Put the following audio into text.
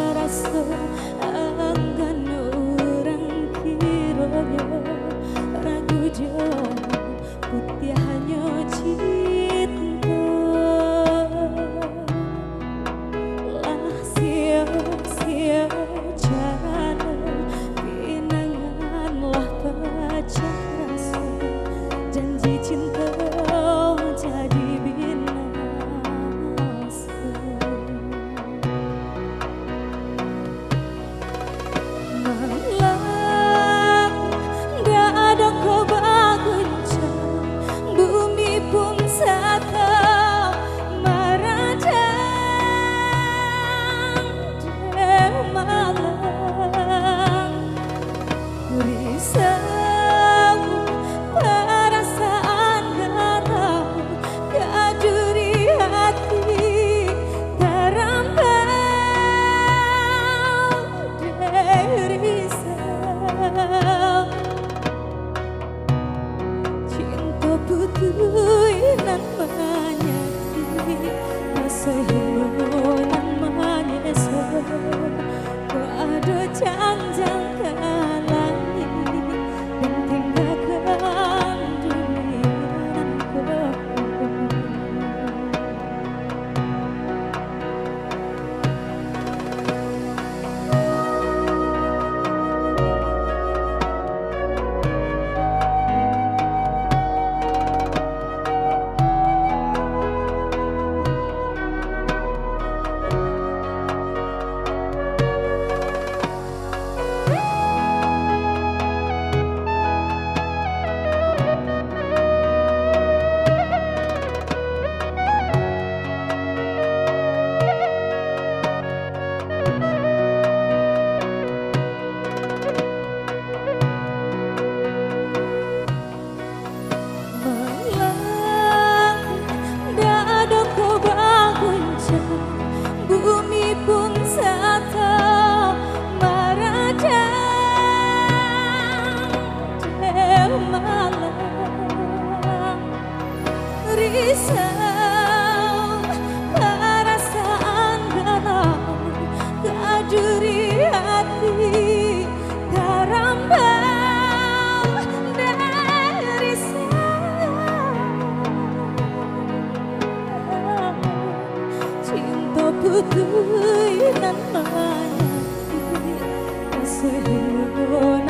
Terasa enggan orang kiranya ragu jauh putih hanya cinta lah sia-sia caranya pinangan lah pecah rasa janji cinta jadi butuhinan menyakiti rasa himpunan menyesal ada janjang ke langit dan tinggalkan dunia dan kebun. Bumi pun satu meredam malam risau perasaan galau kaduri hati terambang dari cinta putuhinan menyakiti rasa himpunan